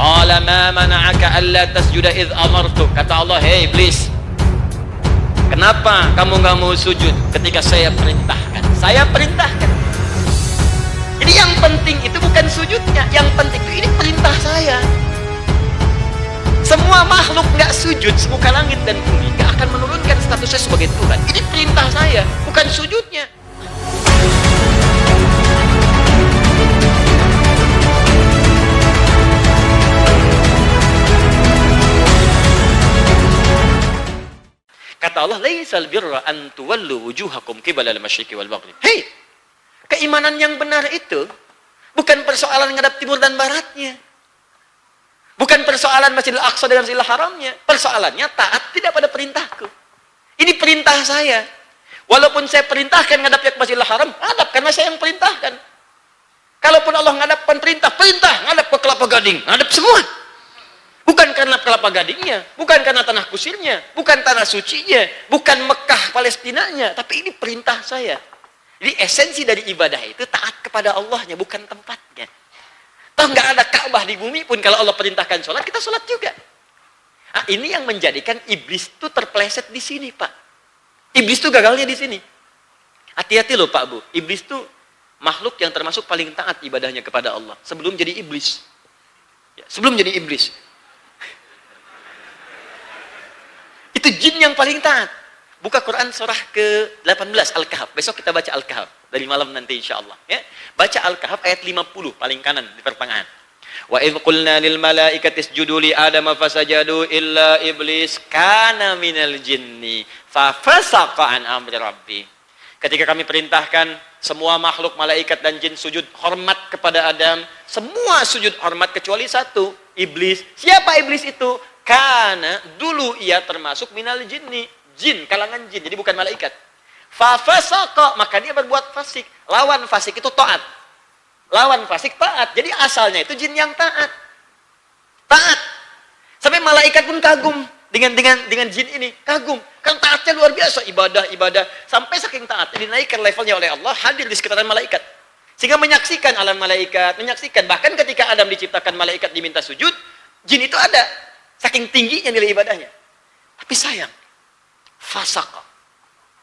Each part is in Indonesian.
Qala ma mana'aka alla tasjuda idh amartu. Kata Allah, hei iblis, kenapa kamu nggak mau sujud ketika saya perintahkan? Saya perintahkan. Jadi yang penting itu bukan sujudnya, yang penting itu ini perintah saya. Semua makhluk nggak sujud, semuka langit dan bumi nggak akan menurunkan status saya sebagai Tuhan. Ini perintah saya, bukan sujudnya. Kata Allah, laisal birra an tuwallu wujuhakum qibala al-masyriqi wal maghrib. Hei, keimanan yang benar itu bukan persoalan ngadap timur dan baratnya. Bukan persoalan Masjidil Aqsa dengan Masjidil Haramnya. Persoalannya taat tidak pada perintahku. Ini perintah saya. Walaupun saya perintahkan ngadap ke Masjidil Haram, ngadap karena saya yang perintahkan. Kalaupun Allah ngadapkan perintah ngadap ke Kelapa Gading, ngadap semua. Bukan karena Kelapa Gadingnya, bukan karena tanah kusirnya, bukan tanah sucinya, bukan Mekah Palestinanya, tapi ini perintah saya. Jadi esensi dari ibadah itu taat kepada Allahnya, bukan tempatnya. Toh nggak ada Ka'bah di bumi pun kalau Allah perintahkan sholat, kita sholat juga. Nah, ini yang menjadikan iblis itu terpleset di sini, Pak. Iblis itu gagalnya di sini. Hati-hati loh, Pak Bu. Iblis itu makhluk yang termasuk paling taat ibadahnya kepada Allah sebelum jadi iblis. Ya, sebelum jadi iblis. Itu jin yang paling taat. Buka Quran surah ke-18 Al-Kahf. Besok kita baca Al-Kahf dari malam nanti insyaallah, ya. Baca Al-Kahf ayat 50 paling kanan di pertengahan. Wa idz qulna lil malaikati isjudu li adama fasajadu illa iblis kana minal jinni fa fasaqa an amri rabbi. Ketika kami perintahkan semua makhluk malaikat dan jin sujud hormat kepada Adam, semua sujud hormat kecuali satu, iblis. Siapa iblis itu? Karena dulu ia termasuk minal jinni, jin, kalangan jin, jadi bukan malaikat. Fafasaqa, maka dia berbuat fasik. Lawan fasik itu taat. Lawan fasik taat. Jadi asalnya itu jin yang taat. Taat. Sampai malaikat pun kagum dengan jin ini, kagum. Kan taatnya luar biasa, ibadah. Sampai saking taatnya dinaikkan levelnya oleh Allah, hadir di sekitaran malaikat. Sehingga menyaksikan alam malaikat, menyaksikan bahkan ketika Adam diciptakan malaikat diminta sujud, jin itu ada. Saking tingginya nilai ibadahnya. Tapi sayang, fasaqah.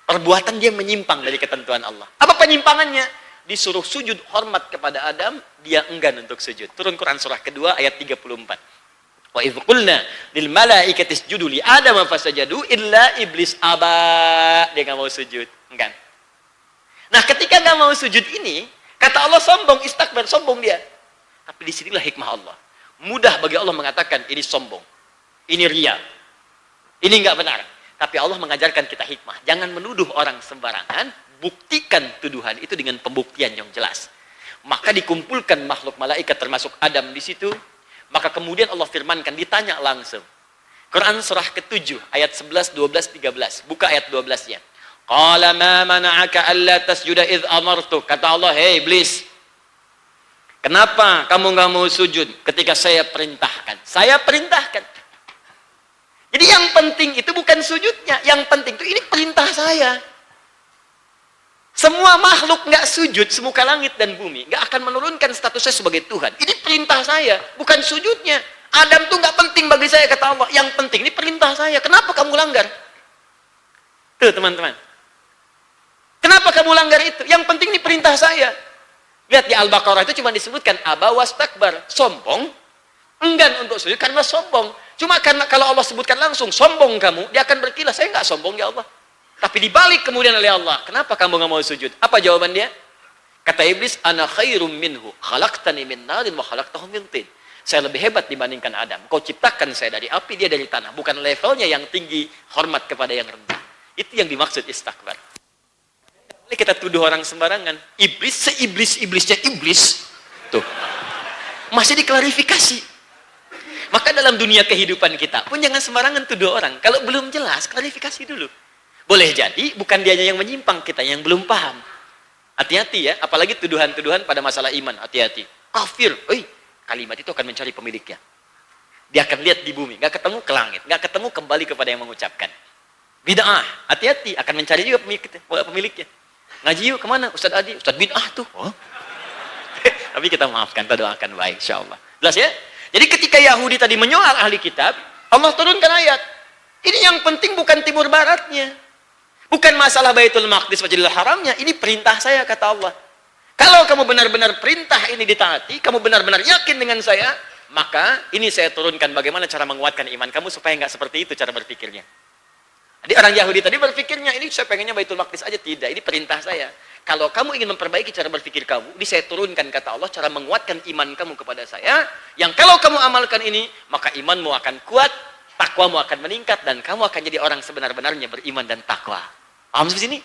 Perbuatan dia menyimpang dari ketentuan Allah. Apa penyimpangannya? Disuruh sujud hormat kepada Adam, dia enggan untuk sujud. Turun Quran surah kedua ayat 34. Wa idz qulna lil malaikati isjudu li Adam fasajadu illa iblis aba. Dia enggak mau sujud, enggan. Nah, ketika enggak mau sujud ini, kata Allah sombong, istakbar, sombong dia. Tapi disinilah hikmah Allah. Mudah bagi Allah mengatakan ini sombong. Ini ria. Ini enggak benar. Tapi Allah mengajarkan kita hikmah. Jangan menuduh orang sembarangan. Buktikan tuduhan itu dengan pembuktian yang jelas. Maka dikumpulkan makhluk malaikat termasuk Adam di situ. Maka kemudian Allah firmankan, ditanya langsung. Quran surah ke-7 ayat 11, 12, 13. Buka ayat 12-nya. Qala ma mana'aka alla tasjuda idh amartu. Kata Allah, hei iblis, kenapa kamu enggak mau sujud ketika saya perintahkan? Saya perintahkan. Jadi yang penting itu bukan sujudnya, yang penting itu ini perintah saya. Semua makhluk nggak sujud, semuka langit dan bumi nggak akan menurunkan status saya sebagai Tuhan. Ini perintah saya, bukan sujudnya. Adam tuh nggak penting bagi saya, kata Allah. Yang penting ini perintah saya. Kenapa kamu langgar? Tuh teman-teman. Kenapa kamu langgar itu? Yang penting ini perintah saya. Lihat di Al-Baqarah itu cuma disebutkan aba wastakbar, sombong, enggan untuk sujud karena sombong. Cuma karena kalau Allah sebutkan langsung, sombong kamu, dia akan berkilah, saya nggak sombong ya Allah. Tapi dibalik kemudian oleh Allah, kenapa kamu nggak mau sujud? Apa jawaban dia? Kata iblis, ana khairum minhu, khalaqtani min narin wa khalaqtahu min tin. Saya lebih hebat dibandingkan Adam. Kau ciptakan saya dari api, dia dari tanah. Bukan levelnya yang tinggi, hormat kepada yang rendah. Itu yang dimaksud istakbar. Boleh kita tuduh orang sembarangan. Iblis, seiblis-iblisnya iblis. Tuh. Masih diklarifikasi. Maka dalam dunia kehidupan kita pun jangan sembarangan tuduh orang. Kalau belum jelas, klarifikasi dulu. Boleh jadi bukan dianya yang menyimpang, kita yang belum paham. Hati-hati ya, apalagi tuduhan-tuduhan pada masalah iman. Hati-hati. Kafir, kalimat itu akan mencari pemiliknya. Dia akan lihat di bumi, nggak ketemu ke langit, nggak ketemu kembali kepada yang mengucapkan. Bid'ah, hati-hati, akan mencari juga pemiliknya. Ngaji yuk kemana? Ustadz Adi, Ustadz bid'ah tuh. Oh. Tapi kita maafkan, kita doakan baik, insya Allah. Jelas ya? Jadi ketika Yahudi tadi menyoal ahli kitab, Allah turunkan ayat. Ini yang penting bukan timur baratnya. Bukan masalah Baitul Maqdis Masjidil Haramnya, ini perintah saya kata Allah. Kalau kamu benar-benar perintah ini ditaati, kamu benar-benar yakin dengan saya, maka ini saya turunkan bagaimana cara menguatkan iman kamu supaya nggak seperti itu cara berpikirnya. Jadi orang Yahudi tadi berpikirnya, ini saya pengennya Baitul Maqdis aja. Tidak, ini perintah saya. Kalau kamu ingin memperbaiki cara berpikir kamu, ini saya turunkan kata Allah, cara menguatkan iman kamu kepada saya, yang kalau kamu amalkan ini, maka imanmu akan kuat, takwamu akan meningkat, dan kamu akan jadi orang sebenar-benarnya beriman dan takwa. Paham sampai sini?